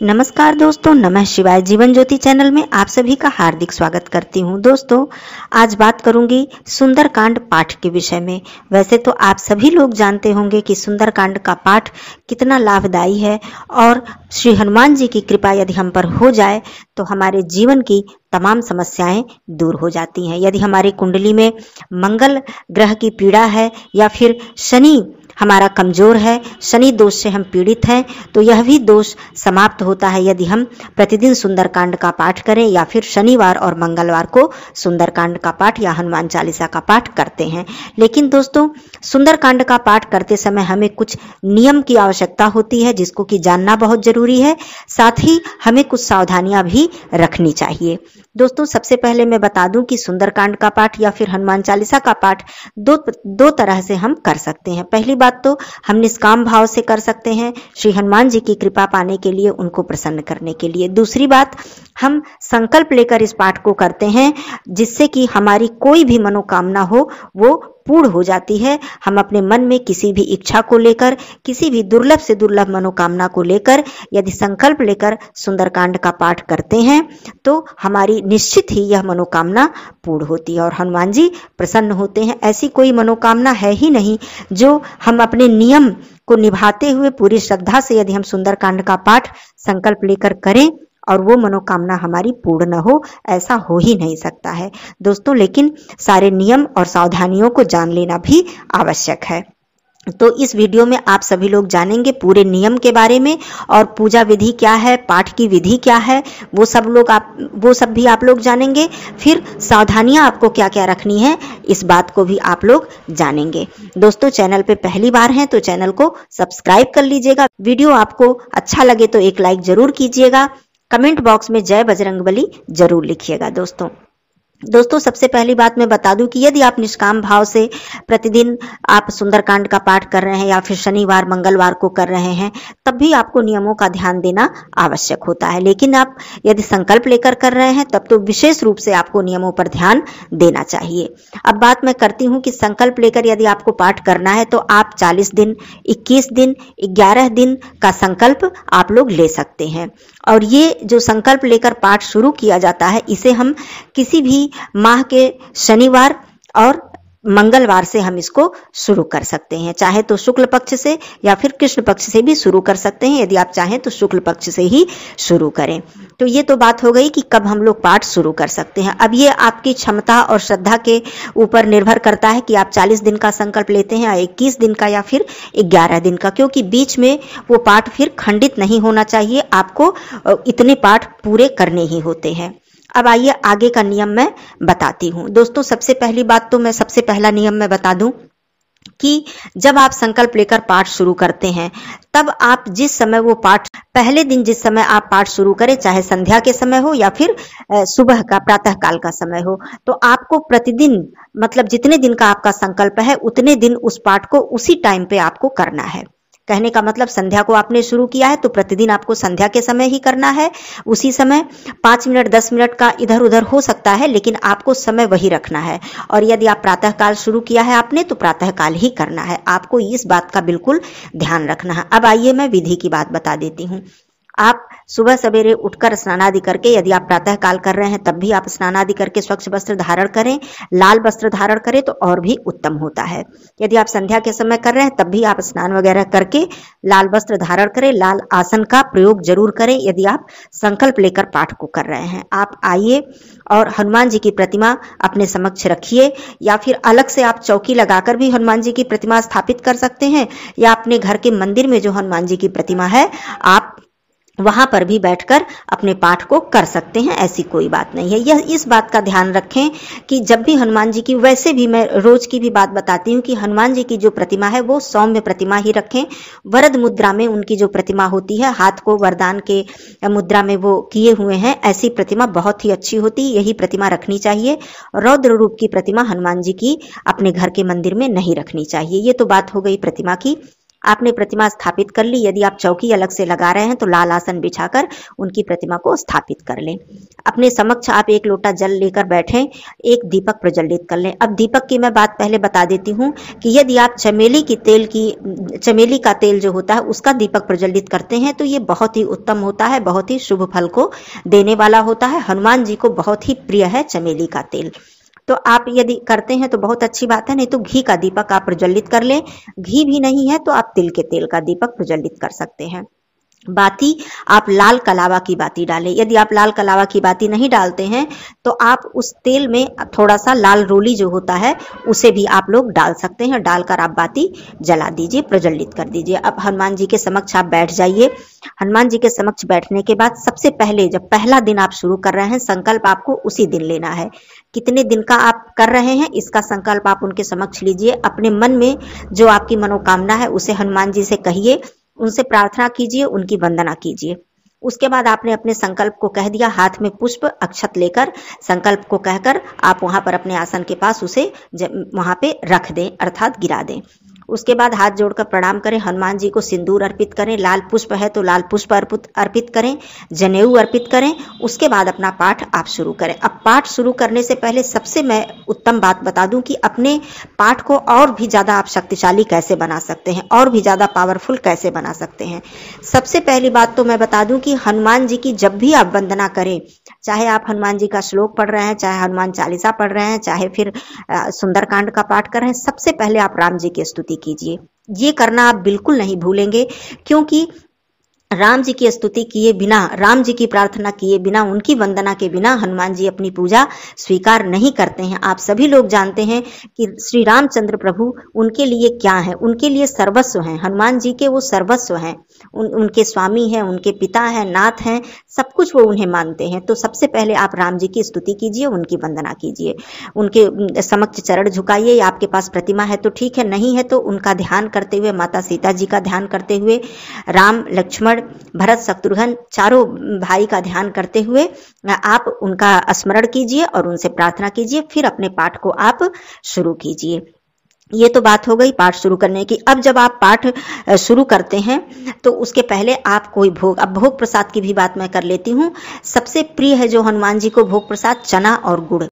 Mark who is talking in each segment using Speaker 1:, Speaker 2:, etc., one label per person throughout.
Speaker 1: नमस्कार दोस्तों, नमः शिवाय। जीवन ज्योति चैनल में आप सभी का हार्दिक स्वागत करती हूं। दोस्तों, आज बात करूंगी सुंदरकांड पाठ के विषय में। वैसे तो आप सभी लोग जानते होंगे कि सुंदरकांड का पाठ कितना लाभदायी है और श्री हनुमान जी की कृपा यदि हम पर हो जाए तो हमारे जीवन की तमाम समस्याएं दूर हो जाती हैं। यदि हमारी कुंडली में मंगल ग्रह की पीड़ा है या फिर शनि हमारा कमजोर है, शनि दोष से हम पीड़ित हैं, तो यह भी दोष समाप्त होता है यदि हम प्रतिदिन सुंदरकांड का पाठ करें या फिर शनिवार और मंगलवार को सुंदरकांड का पाठ या हनुमान चालीसा का पाठ करते हैं। लेकिन दोस्तों, सुंदरकांड का पाठ करते समय हमें कुछ नियम की आवश्यकता होती है जिसको कि जानना बहुत जरूरी है। साथ ही हमें कुछ सावधानियां भी रखनी चाहिए। दोस्तों, सबसे पहले मैं बता दूं कि सुंदरकांड का पाठ या फिर हनुमान चालीसा का पाठ दो तरह से हम कर सकते हैं। पहली बात तो हम निष्काम भाव से कर सकते हैं, श्री हनुमान जी की कृपा पाने के लिए, उनको प्रसन्न करने के लिए। दूसरी बात, हम संकल्प लेकर इस पाठ को करते हैं जिससे कि हमारी कोई भी मनोकामना हो वो पूर्ण हो जाती है। हम अपने मन में किसी भी इच्छा को लेकर, किसी भी दुर्लभ से दुर्लभ मनोकामना को लेकर यदि संकल्प लेकर सुंदरकांड का पाठ करते हैं तो हमारी निश्चित ही यह मनोकामना पूर्ण होती है और हनुमान जी प्रसन्न होते हैं। ऐसी कोई मनोकामना है ही नहीं जो हम अपने नियम को निभाते हुए पूरी श्रद्धा से यदि हम सुंदरकांड का पाठ संकल्प लेकर करें और वो मनोकामना हमारी पूर्ण न हो, ऐसा हो ही नहीं सकता है दोस्तों। लेकिन सारे नियम और सावधानियों को जान लेना भी आवश्यक है। तो इस वीडियो में आप सभी लोग जानेंगे पूरे नियम के बारे में और पूजा विधि क्या है, पाठ की विधि क्या है, वो सब भी आप लोग जानेंगे। फिर सावधानियां आपको क्या क्या रखनी है, इस बात को भी आप लोग जानेंगे। दोस्तों, चैनल पे पहली बार हैं तो चैनल को सब्सक्राइब कर लीजिएगा। वीडियो आपको अच्छा लगे तो एक लाइक जरूर कीजिएगा। कमेंट बॉक्स में जय बजरंगबली जरूर लिखिएगा। दोस्तों, सबसे पहली बात मैं बता दूं कि यदि आप निष्काम भाव से प्रतिदिन आप सुंदरकांड का पाठ कर रहे हैं या फिर शनिवार मंगलवार को कर रहे हैं, तब भी आपको नियमों का ध्यान देना आवश्यक होता है। लेकिन आप यदि संकल्प लेकर कर रहे हैं तब तो विशेष रूप से आपको नियमों पर ध्यान देना चाहिए। अब बात मैं करती हूं कि संकल्प लेकर यदि आपको पाठ करना है तो आप 40 दिन, 21 दिन, 11 दिन का संकल्प आप लोग ले सकते हैं। और ये जो संकल्प लेकर पाठ शुरू किया जाता है, इसे हम किसी भी माह के शनिवार और मंगलवार से हम इसको शुरू कर सकते हैं। चाहे तो शुक्ल पक्ष से या फिर कृष्ण पक्ष से भी शुरू कर सकते हैं। यदि आप चाहें तो शुक्ल पक्ष से ही शुरू करें। तो ये तो बात हो गई कि कब हम लोग पाठ शुरू कर सकते हैं। अब ये आपकी क्षमता और श्रद्धा के ऊपर निर्भर करता है कि आप 40 दिन का संकल्प लेते हैं या 21 दिन का या फिर 11 दिन का, क्योंकि बीच में वो पाठ फिर खंडित नहीं होना चाहिए। आपको इतने पाठ पूरे करने ही होते हैं। अब आइए आगे का नियम मैं बताती हूँ। दोस्तों, सबसे पहला नियम मैं बता दूं कि जब आप संकल्प लेकर पाठ शुरू करते हैं तब आप जिस समय वो पाठ, पहले दिन जिस समय आप पाठ शुरू करें, चाहे संध्या के समय हो या फिर सुबह का प्रातः काल का समय हो, तो आपको प्रतिदिन, मतलब जितने दिन का आपका संकल्प है उतने दिन उस पाठ को उसी टाइम पे आपको करना है। कहने का मतलब, संध्या को आपने शुरू किया है तो प्रतिदिन आपको संध्या के समय ही करना है। उसी समय 5 मिनट 10 मिनट का इधर उधर हो सकता है, लेकिन आपको समय वही रखना है। और यदि आप प्रातः काल शुरू किया है आपने तो प्रातः काल ही करना है। आपको इस बात का बिल्कुल ध्यान रखना है। अब आइए मैं विधि की बात बता देती हूँ। आप सुबह सवेरे उठकर स्नान आदि करके, यदि आप प्रातः काल कर रहे हैं तब भी आप स्नान आदि करके स्वच्छ वस्त्र धारण करें, लाल वस्त्र धारण करें तो और भी उत्तम होता है। यदि आप संध्या के समय कर रहे हैं तब भी आप स्नान वगैरह करके लाल वस्त्र धारण करें, लाल आसन का प्रयोग जरूर करें यदि आप संकल्प लेकर पाठ को कर रहे हैं। आप आइए और हनुमान जी की प्रतिमा अपने समक्ष रखिए, या फिर अलग से आप चौकी लगाकर भी हनुमान जी की प्रतिमा स्थापित कर सकते हैं, या अपने घर के मंदिर में जो हनुमान जी की प्रतिमा है आप वहां पर भी बैठकर अपने पाठ को कर सकते हैं। ऐसी कोई बात नहीं है। यह इस बात का ध्यान रखें कि जब भी हनुमान जी की, वैसे भी मैं रोज की भी बात बताती हूँ कि हनुमान जी की जो प्रतिमा है वो सौम्य प्रतिमा ही रखें। वरद मुद्रा में उनकी जो प्रतिमा होती है, हाथ को वरदान के मुद्रा में वो किए हुए हैं, ऐसी प्रतिमा बहुत ही अच्छी होती है। यही प्रतिमा रखनी चाहिए। रौद्र रूप की प्रतिमा हनुमान जी की अपने घर के मंदिर में नहीं रखनी चाहिए। ये तो बात हो गई प्रतिमा की। आपने प्रतिमा स्थापित कर ली। यदि आप चौकी अलग से लगा रहे हैं तो लाल आसन बिछाकर उनकी प्रतिमा को स्थापित कर लें। अपने समक्ष आप एक लोटा जल लेकर बैठें, एक दीपक प्रज्वलित कर लें। अब दीपक की मैं बात पहले बता देती हूँ कि यदि आप चमेली का तेल जो होता है उसका दीपक प्रज्वलित करते हैं तो ये बहुत ही उत्तम होता है, बहुत ही शुभ फल को देने वाला होता है। हनुमान जी को बहुत ही प्रिय है चमेली का तेल। तो आप यदि करते हैं तो बहुत अच्छी बात है, नहीं तो घी का दीपक आप प्रज्वलित कर लें। घी भी नहीं है तो आप तिल के तेल का दीपक प्रज्वलित कर सकते हैं। बाती आप लाल कलावा की बाती डालें। यदि आप लाल कलावा की बाती नहीं डालते हैं तो आप उस तेल में थोड़ा सा लाल रोली जो होता है उसे भी आप लोग डाल सकते हैं। डालकर आप बाती जला दीजिए, प्रज्वलित कर दीजिए। अब हनुमान जी के समक्ष आप बैठ जाइए। हनुमान जी के समक्ष बैठने के बाद सबसे पहले जब पहला दिन आप शुरू कर रहे हैं, संकल्प आपको उसी दिन लेना है। कितने दिन का आप कर रहे हैं इसका संकल्प आप उनके समक्ष लीजिए। अपने मन में जो आपकी मनोकामना है उसे हनुमान जी से कहिए, उनसे प्रार्थना कीजिए, उनकी वंदना कीजिए। उसके बाद आपने अपने संकल्प को कह दिया, हाथ में पुष्प अक्षत लेकर संकल्प को कहकर आप वहां पर अपने आसन के पास उसे वहां पे रख दें, अर्थात गिरा दें। उसके बाद हाथ जोड़कर प्रणाम करें, हनुमान जी को सिंदूर अर्पित करें, लाल पुष्प है तो लाल पुष्प अर्पित करें, जनेऊ अर्पित करें। उसके बाद अपना पाठ आप शुरू करें। अब पाठ शुरू करने से पहले सबसे मैं उत्तम बात बता दूं कि अपने पाठ को और भी ज्यादा आप शक्तिशाली कैसे बना सकते हैं, और भी ज्यादा पावरफुल कैसे बना सकते हैं। सबसे पहली बात तो मैं बता दूं कि हनुमान जी की जब भी आप वंदना करें, चाहे आप हनुमान जी का श्लोक पढ़ रहे हैं, चाहे हनुमान चालीसा पढ़ रहे हैं, चाहे फिर सुंदरकांड का पाठ कर रहे हैं, सबसे पहले आप राम जी की स्तुति कीजिए। ये करना आप बिल्कुल नहीं भूलेंगे, क्योंकि राम जी की स्तुति किए बिना, राम जी की प्रार्थना किए बिना, उनकी वंदना के बिना हनुमान जी अपनी पूजा स्वीकार नहीं करते हैं। आप सभी लोग जानते हैं कि श्री रामचंद्र प्रभु उनके लिए क्या है, उनके लिए सर्वस्व हैं। हनुमान जी के वो सर्वस्व हैं, उनके स्वामी हैं, उनके पिता हैं, नाथ हैं, सब कुछ वो उन्हें मानते हैं। तो सबसे पहले आप राम जी की स्तुति कीजिए, उनकी वंदना कीजिए, उनके समक्ष चरण झुकाइए। आपके पास प्रतिमा है तो ठीक है, नहीं है तो उनका ध्यान करते हुए, माता सीता जी का ध्यान करते हुए, राम लक्ष्मण भरत शत्रुघ्न चारों भाई का ध्यान करते हुए आप उनका स्मरण कीजिए और उनसे प्रार्थना कीजिए। फिर अपने पाठ को आप शुरू कीजिए। ये तो बात हो गई पाठ शुरू करने की। अब जब आप पाठ शुरू करते हैं तो उसके पहले आप कोई भोग, अब भोग प्रसाद की भी बात मैं कर लेती हूँ। सबसे प्रिय है जो हनुमान जी को भोग प्रसाद चना और गुड़,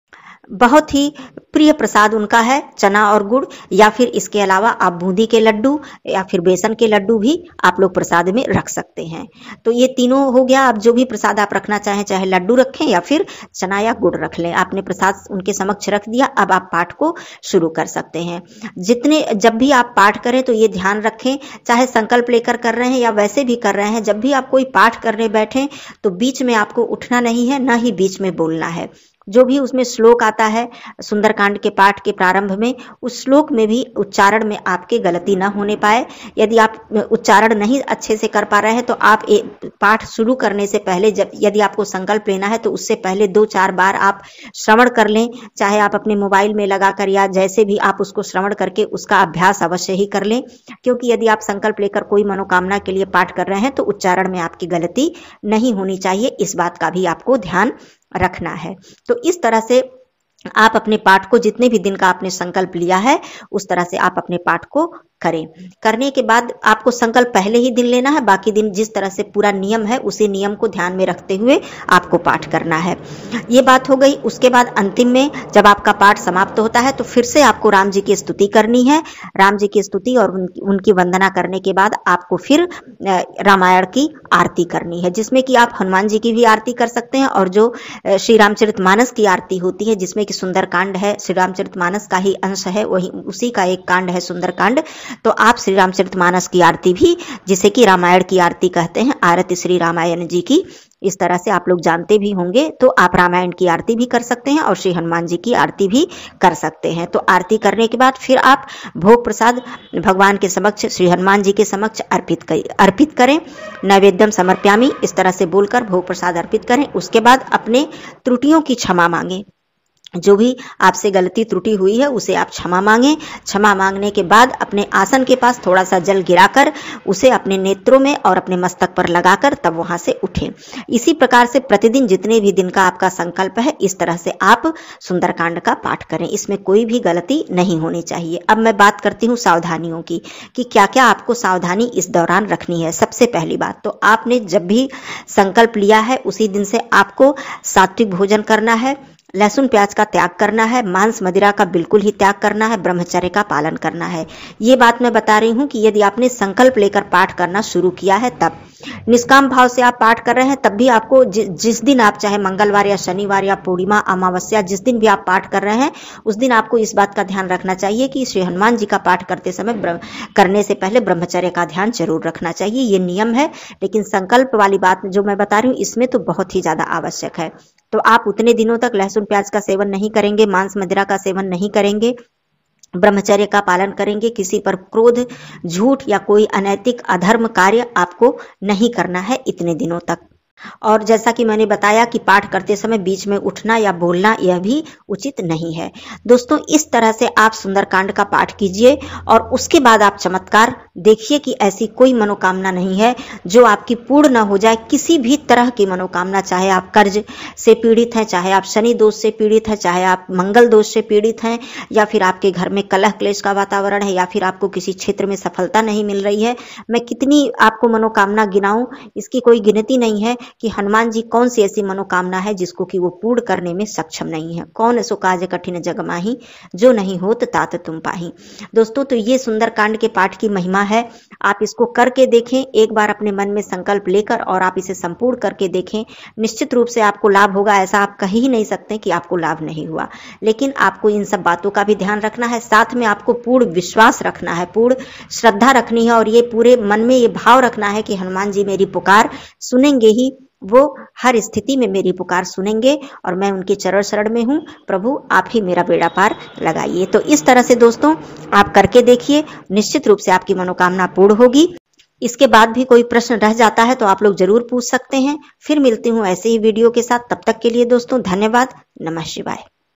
Speaker 1: बहुत ही प्रिय प्रसाद उनका है चना और गुड़। या फिर इसके अलावा आप बूंदी के लड्डू या फिर बेसन के लड्डू भी आप लोग प्रसाद में रख सकते हैं। तो ये तीनों हो गया। आप जो भी प्रसाद आप रखना चाहें, चाहे लड्डू रखें या फिर चना या गुड़ रख लें। आपने प्रसाद उनके समक्ष रख दिया। अब आप पाठ को शुरू कर सकते हैं। जब भी आप पाठ करें तो ये ध्यान रखें, चाहे संकल्प लेकर कर रहे हैं या वैसे भी कर रहे हैं, जब भी आप कोई पाठ करने बैठें तो बीच में आपको उठना नहीं है, ना ही बीच में बोलना है। जो भी उसमें श्लोक आता है सुंदरकांड के पाठ के प्रारंभ में, उस श्लोक में भी उच्चारण में आपके गलती ना होने पाए। यदि आप उच्चारण नहीं अच्छे से कर पा रहे हैं तो आप पाठ शुरू करने से पहले, यदि आपको संकल्प लेना है तो उससे पहले 2-4 बार आप श्रवण कर लें, चाहे आप अपने मोबाइल में लगाकर या जैसे भी आप उसको श्रवण करके उसका अभ्यास अवश्य ही कर लें। क्योंकि यदि आप संकल्प लेकर कोई मनोकामना के लिए पाठ कर रहे हैं तो उच्चारण में आपकी गलती नहीं होनी चाहिए। इस बात का भी आपको ध्यान रखना है। तो इस तरह से आप अपने पाठ को, जितने भी दिन का आपने संकल्प लिया है उस तरह से आप अपने पाठ को करें। करने के बाद आपको संकल्प पहले ही दिन लेना है, बाकी दिन जिस तरह से पूरा नियम है उसी नियम को ध्यान में रखते हुए आपको पाठ करना है। ये बात हो गई। उसके बाद अंतिम में जब आपका पाठ समाप्त होता है तो फिर से आपको राम जी की स्तुति करनी है। राम जी की स्तुति और उनकी वंदना करने के बाद आपको फिर रामायण की आरती करनी है, जिसमें कि आप हनुमान जी की भी आरती कर सकते हैं और जो श्री रामचरितमानस की आरती होती है, जिसमें कि सुंदरकांड है, श्री रामचरितमानस का ही अंश है, वही उसी का एक कांड है सुंदरकांड। तो आप श्री रामचरितमानस की आरती भी, जिसे कि रामायण की आरती कहते हैं, आरती श्री रामायण जी की, इस तरह से आप लोग जानते भी होंगे। तो आप रामायण की आरती भी कर सकते हैं और श्री हनुमान जी की आरती भी कर सकते हैं। तो आरती करने के बाद फिर आप भोग प्रसाद भगवान के समक्ष, श्री हनुमान जी के समक्ष अर्पित करें। नैवेद्यम समर्प्यामि इस तरह से बोलकर भोग प्रसाद अर्पित करें। उसके बाद अपने त्रुटियों की क्षमा मांगे। जो भी आपसे गलती त्रुटि हुई है उसे आप क्षमा मांगें। क्षमा मांगने के बाद अपने आसन के पास थोड़ा सा जल गिराकर उसे अपने नेत्रों में और अपने मस्तक पर लगाकर तब वहां से उठें। इसी प्रकार से प्रतिदिन जितने भी दिन का आपका संकल्प है इस तरह से आप सुंदरकांड का पाठ करें, इसमें कोई भी गलती नहीं होनी चाहिए। अब मैं बात करती हूँ सावधानियों की कि क्या क्या आपको सावधानी इस दौरान रखनी है। सबसे पहली बात तो आपने जब भी संकल्प लिया है उसी दिन से आपको सात्विक भोजन करना है, लहसुन प्याज का त्याग करना है, मांस मदिरा का बिल्कुल ही त्याग करना है, ब्रह्मचर्य का पालन करना है। ये बात मैं बता रही हूँ कि यदि आपने संकल्प लेकर पाठ करना शुरू किया है तब निष्काम भाव से आप पाठ कर रहे हैं तब भी आपको जिस दिन आप चाहे मंगलवार या शनिवार या पूर्णिमा अमावस्या जिस दिन भी आप पाठ कर रहे हैं उस दिन आपको इस बात का ध्यान रखना चाहिए कि श्री हनुमान जी का पाठ करते समय करने से पहले ब्रह्मचर्य का ध्यान जरूर रखना चाहिए। ये नियम है, लेकिन संकल्प वाली बात जो मैं बता रही हूँ इसमें तो बहुत ही ज्यादा आवश्यक है। तो आप उतने दिनों तक लहसुन प्याज का सेवन नहीं करेंगे, मांस मदिरा का सेवन नहीं करेंगे, ब्रह्मचर्य का पालन करेंगे, किसी पर क्रोध, झूठ या कोई अनैतिक अधर्म कार्य आपको नहीं करना है इतने दिनों तक। और जैसा कि मैंने बताया कि पाठ करते समय बीच में उठना या बोलना यह भी उचित नहीं है। दोस्तों इस तरह से आप सुंदरकांड का पाठ कीजिए और उसके बाद आप चमत्कार देखिए कि ऐसी कोई मनोकामना नहीं है जो आपकी पूर्ण न हो जाए। किसी भी तरह की मनोकामना, चाहे आप कर्ज से पीड़ित हैं, चाहे आप शनि दोष से पीड़ित हैं, चाहे आप मंगल दोष से पीड़ित हैं, या फिर आपके घर में कलह क्लेश का वातावरण है, या फिर आपको किसी क्षेत्र में सफलता नहीं मिल रही है, मैं कितनी आपको मनोकामना गिनाऊं इसकी कोई गिनती नहीं है कि हनुमान जी कौन सी ऐसी मनोकामना है जिसको कि वो पूर्ण करने में सक्षम नहीं है। कौन सो काज कठिन जग माही, जो नहीं होत तात तुम पाही। दोस्तों तो ये सुंदरकांड के पाठ की महिमा है। आप इसको करके देखें, एक बार अपने मन में संकल्प लेकर और आप इसे संपूर्ण करके देखें, निश्चित रूप से आपको लाभ होगा। ऐसा आप कह ही नहीं सकते कि आपको लाभ नहीं हुआ, लेकिन आपको इन सब बातों का भी ध्यान रखना है। साथ में आपको पूर्ण विश्वास रखना है, पूर्ण श्रद्धा रखनी है और ये पूरे मन में ये भाव रखना है कि हनुमान जी मेरी पुकार सुनेंगे ही, वो हर स्थिति में मेरी पुकार सुनेंगे और मैं उनके चरण शरण में हूँ। प्रभु आप ही मेरा बेड़ा पार लगाइए। तो इस तरह से दोस्तों आप करके देखिए, निश्चित रूप से आपकी मनोकामना पूर्ण होगी। इसके बाद भी कोई प्रश्न रह जाता है तो आप लोग जरूर पूछ सकते हैं। फिर मिलती हूँ ऐसे ही वीडियो के साथ, तब तक के लिए दोस्तों धन्यवाद। नमः शिवाय।